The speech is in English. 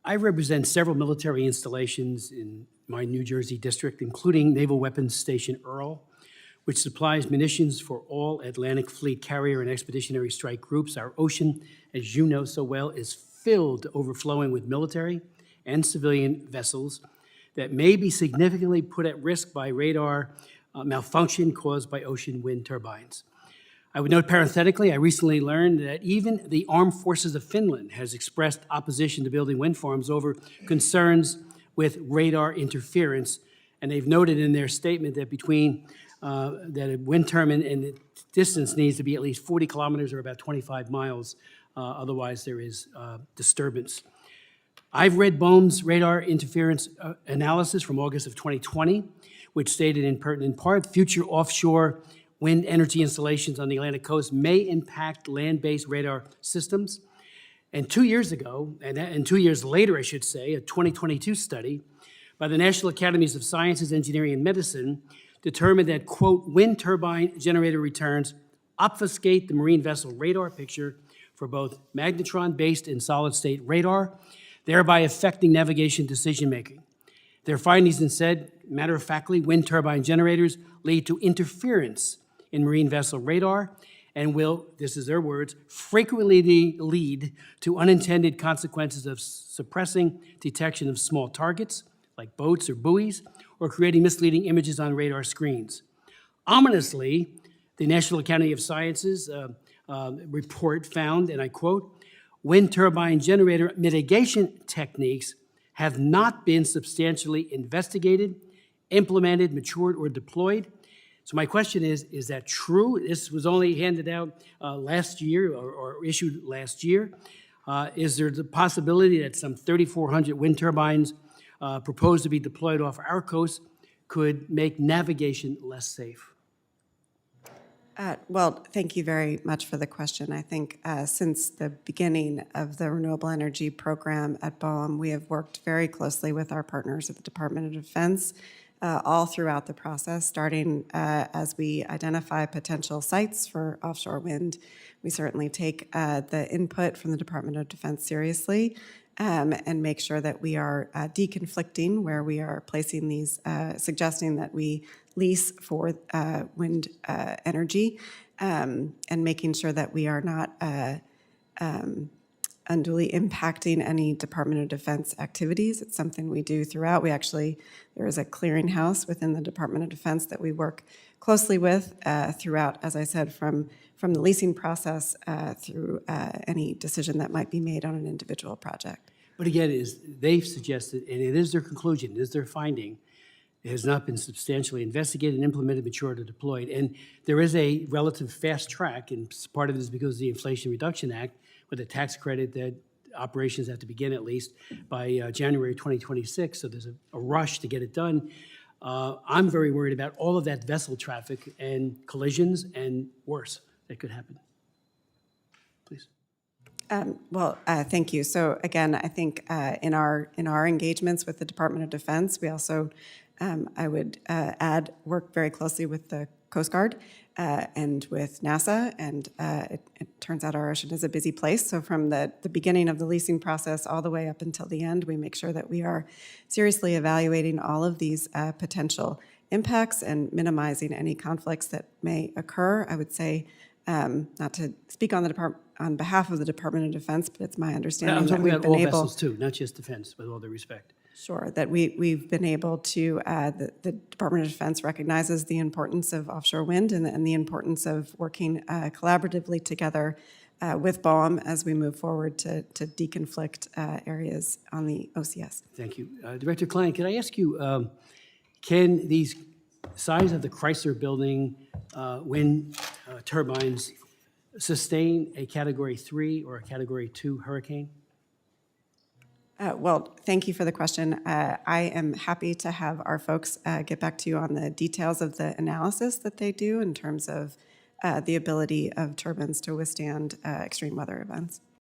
I represent several military installations in my New Jersey district, including Naval Weapons Station Earl, which supplies munitions for all Atlantic Fleet carrier and expeditionary strike groups. Our ocean, as you know so well, is filled to overflowing with military and civilian vessels that may be significantly put at risk by radar malfunction caused by ocean wind turbines. I would note parenthetically, I recently learned that even the Armed Forces of Finland has expressed opposition to building wind farms over concerns with radar interference, and they've noted in their statement that that a wind turbine and the distance needs to be at least 40 kilometers or about 25 miles, otherwise there is disturbance. I've read BOEM's radar interference analysis from August of 2020, which stated in pertinent part, future offshore wind energy installations on the Atlantic coast may impact land-based radar systems. And 2 years ago, and 2 years later, I should say, a 2022 study by the National Academies of Sciences, Engineering, and Medicine determined that, quote, wind turbine generator returns obfuscate the marine vessel radar picture for both magnetron-based and solid-state radar, thereby affecting navigation decision-making. Their findings then said, matter-of-factly, wind turbine generators lead to interference in marine vessel radar and will, this is their words, frequently lead to unintended consequences of suppressing detection of small targets, like boats or buoys, or creating misleading images on radar screens. Ominously, the National Academy of Sciences report found, and I quote, wind turbine generator mitigation techniques have not been substantially investigated, implemented, matured, or deployed. So my question is that true? This was only handed out last year or issued last year. Is there the possibility that some 3,400 wind turbines proposed to be deployed off our coast could make navigation less safe? Well, thank you very much for the question. I think since the beginning of the renewable energy program at BOEM, we have worked very closely with our partners at the Department of Defense all throughout the process, starting as we identify potential sites for offshore wind. We certainly take the input from the Department of Defense seriously and make sure that we are deconflicting where we are placing these, suggesting that we lease for wind energy and making sure that we are not unduly impacting any Department of Defense activities. It's something we do throughout. There is a clearinghouse within the Department of Defense that we work closely with throughout, as I said, from the leasing process through any decision that might be made on an individual project. But again, they've suggested, and it is their conclusion, it is their finding, it has not been substantially investigated, implemented, matured, or deployed. And there is a relative fast track, and part of it is because of the Inflation Reduction Act, with a tax credit that operations have to begin at least by January 2026, so there's a rush to get it done. I'm very worried about all of that vessel traffic and collisions and worse that could happen. Please. Thank you. So again, I think in our engagements with the Department of Defense, we also, I would add, work very closely with the Coast Guard and with NASA, and it turns out our ocean is a busy place. So from the beginning of the leasing process all the way up until the end, we make sure that we are seriously evaluating all of these potential impacts and minimizing any conflicts that may occur. I would say, not to speak on behalf of the Department of Defense, but it's my understanding that we've been able— I'm talking about all vessels too, not just defense, with all due respect. Sure, that we've been able to, the Department of Defense recognizes the importance of offshore wind and the importance of working collaboratively together with BOEM as we move forward to deconflict areas on the OCS. Thank you. Director Klein, can I ask you, can these size of the Chrysler building wind turbines sustain a Category 3 or a Category 2 hurricane? Well, thank you for the question. I am happy to have our folks get back to you on the details of the analysis that they do in terms of the ability of turbines to withstand extreme weather events.